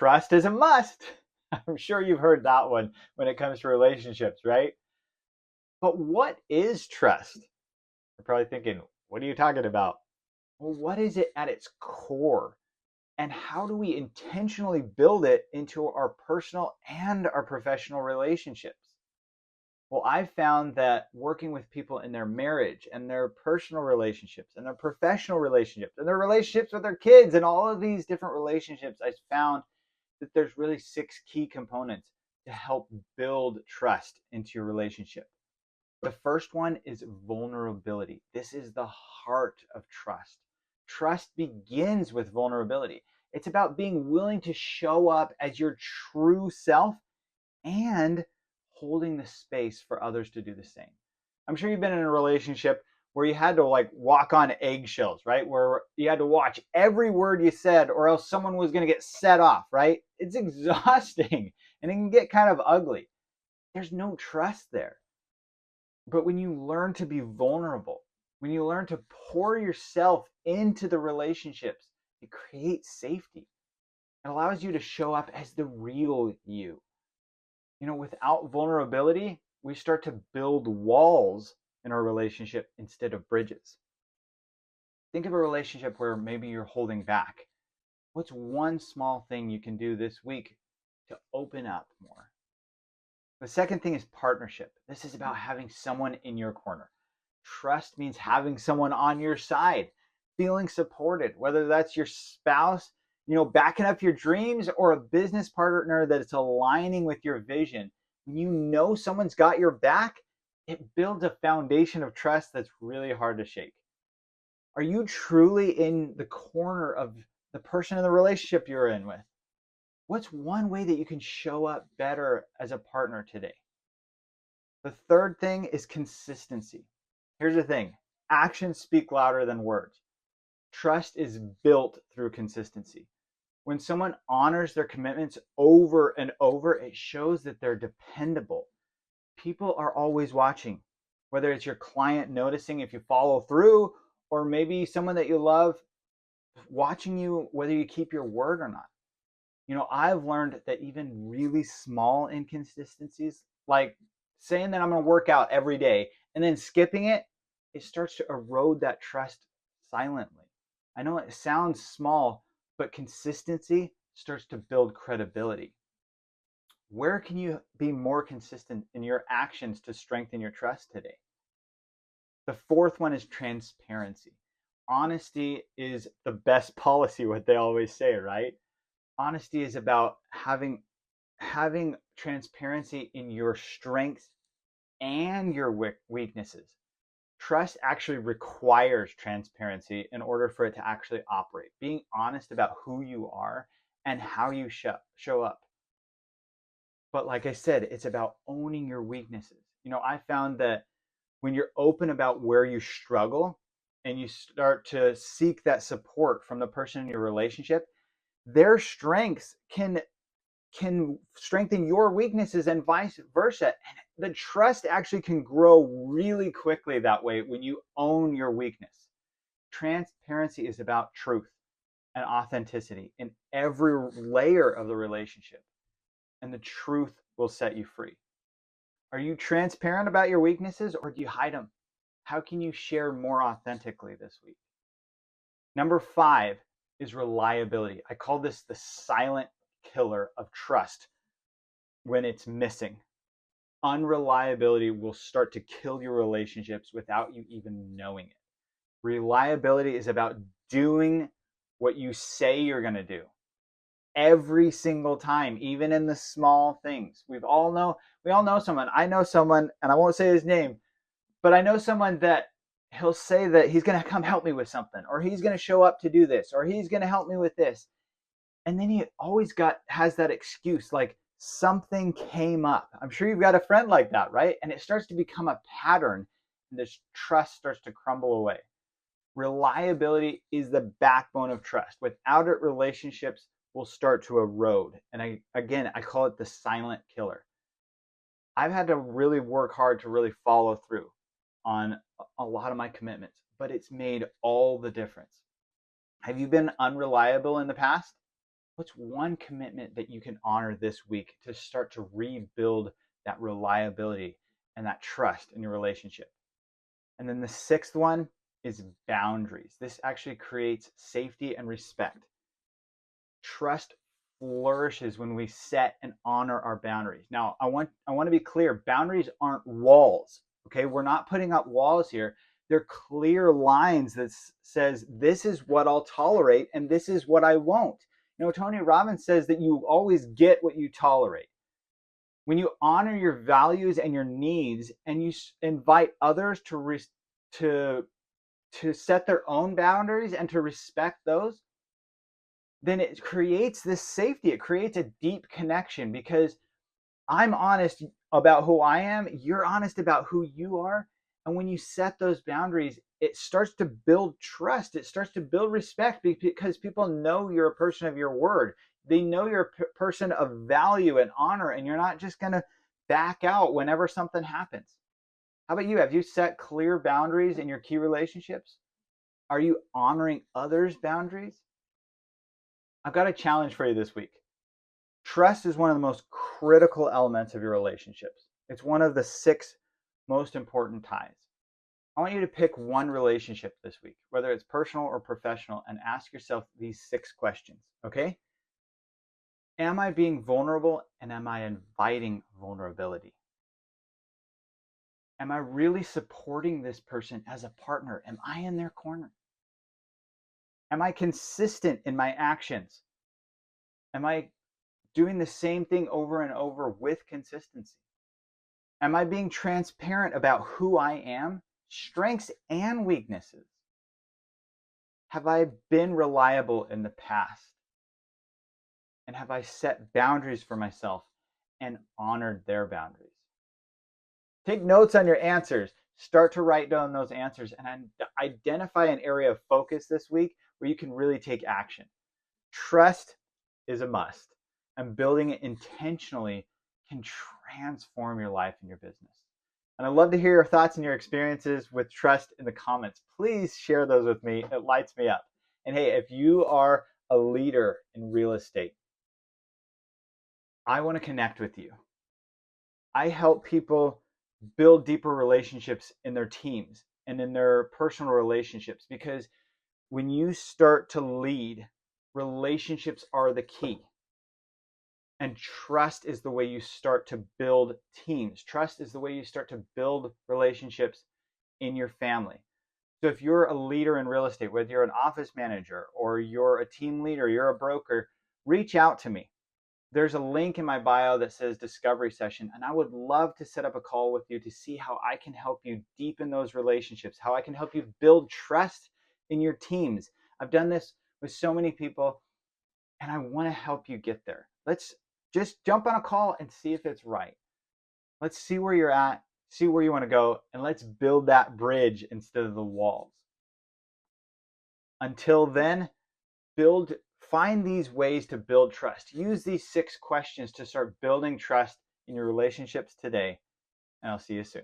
trust is a must. I'm sure you've heard that one when it comes to relationships, right? But what is trust? You're probably thinking, what are you talking about? Well, what is it at its core? And how do we intentionally build it into our personal and our professional relationships? Well, I've found that working with people in their marriage and their personal relationships and their professional relationships and their relationships with their kids and all of these different relationships, I've found that there's really six key components to help build trust into your relationship. The first one is vulnerability. This is the heart of trust. Trust begins with vulnerability. It's about being willing to show up as your true self and holding the space for others to do the same. I'm sure you've been in a relationship where you had to like walk on eggshells, right? Where you had to watch every word you said or else someone was going to get set off, right? It's exhausting and it can get kind of ugly. There's no trust there. But when you learn to be vulnerable, when you learn to pour yourself into the relationships, it creates safety. It allows you to show up as the real you. Without vulnerability, we start to build walls in our relationship instead of bridges. Think of a relationship where maybe you're holding back. What's one small thing you can do this week to open up more? The second thing is partnership. This is about having someone in your corner. Trust means having someone on your side, feeling supported, whether that's your spouse, backing up your dreams, or a business partner that's aligning with your vision. When you know someone's got your back, it builds a foundation of trust that's really hard to shake. Are you truly in the corner of the person in the relationship you're in with? What's one way that you can show up better as a partner today? The third thing is consistency. Here's the thing. Actions speak louder than words. Trust is built through consistency. When someone honors their commitments over and over, it shows that they're dependable. People are always watching, whether it's your client noticing if you follow through, or maybe someone that you love watching you, whether you keep your word or not. I've learned that even really small inconsistencies, like saying that I'm going to work out every day and then skipping it, it starts to erode that trust silently. I know it sounds small, but consistency starts to build credibility. Where can you be more consistent in your actions to strengthen your trust today? The fourth one is transparency. Honesty is the best policy, what they always say, right? Honesty is about having transparency in your strengths and your weaknesses. Trust actually requires transparency in order for it to actually operate. Being honest about who you are and how you show up. But like I said, it's about owning your weaknesses. I found that when you're open about where you struggle and you start to seek that support from the person in your relationship, their strengths can strengthen your weaknesses and vice versa. And the trust actually can grow really quickly that way when you own your weakness. Transparency is about truth and authenticity in every layer of the relationship, and the truth will set you free. Are you transparent about your weaknesses or do you hide them? How can you share more authentically this week? Number 5 is reliability. I call this the silent killer of trust when it's missing. Unreliability will start to kill your relationships without you even knowing it. Reliability is about doing what you say you're going to do every single time, even in the small things. We all know someone. I know someone, and I won't say his name, but I know someone that he'll say that he's going to come help me with something, or he's going to show up to do this, or he's going to help me with this. And then he always has that excuse like something came up. I'm sure you've got a friend like that, right? And it starts to become a pattern and this trust starts to crumble away. Reliability is the backbone of trust. Without it, relationships will start to erode. And I call it the silent killer. I've had to really work hard to really follow through on a lot of my commitments, but it's made all the difference. Have you been unreliable in the past? What's one commitment that you can honor this week to start to rebuild that reliability and that trust in your relationship? And then the sixth one is boundaries. This actually creates safety and respect. Trust flourishes when we set and honor our boundaries. Now, I want to be clear, boundaries aren't walls. Okay? We're not putting up walls here. They're clear lines that says this is what I'll tolerate and this is what I won't. Tony Robbins says that you always get what you tolerate. When you honor your values and your needs and you invite others to set their own boundaries and to respect those, then it creates this safety. It creates a deep connection because I'm honest about who I am. You're honest about who you are. And when you set those boundaries, it starts to build trust. It starts to build respect because people know you're a person of your word. They know you're a person of value and honor, and you're not just going to back out whenever something happens. How about you? Have you set clear boundaries in your key relationships? Are you honoring others' boundaries? I've got a challenge for you this week. Trust is one of the most critical elements of your relationships. It's one of the 6 most important ties. I want you to pick one relationship this week, whether it's personal or professional, and ask yourself these 6 questions, okay? Am I being vulnerable, and am I inviting vulnerability? Am I really supporting this person as a partner? Am I in their corner? Am I consistent in my actions? Am I doing the same thing over and over with consistency? Am I being transparent about who I am, strengths and weaknesses? Have I been reliable in the past? And have I set boundaries for myself and honored their boundaries? Take notes on your answers. Start to write down those answers and identify an area of focus this week where you can really take action. Trust is a must, and building it intentionally can transform your life and your business. And I'd love to hear your thoughts and your experiences with trust in the comments. Please share those with me. It lights me up. And hey, if you are a leader in real estate, I want to connect with you. I help people build deeper relationships in their teams and in their personal relationships, because when you start to lead, relationships are the key. And trust is the way you start to build teams. Trust is the way you start to build relationships in your family. So if you're a leader in real estate, whether you're an office manager or you're a team leader, you're a broker, reach out to me. There's a link in my bio that says discovery session, and I would love to set up a call with you to see how I can help you deepen those relationships, how I can help you build trust in your teams. I've done this with so many people, and I want to help you get there. Let's just jump on a call and see if it's right. Let's see where you're at, see where you want to go, and let's build that bridge instead of the walls. Until then, find these ways to build trust. Use these 6 questions to start building trust in your relationships today, and I'll see you soon.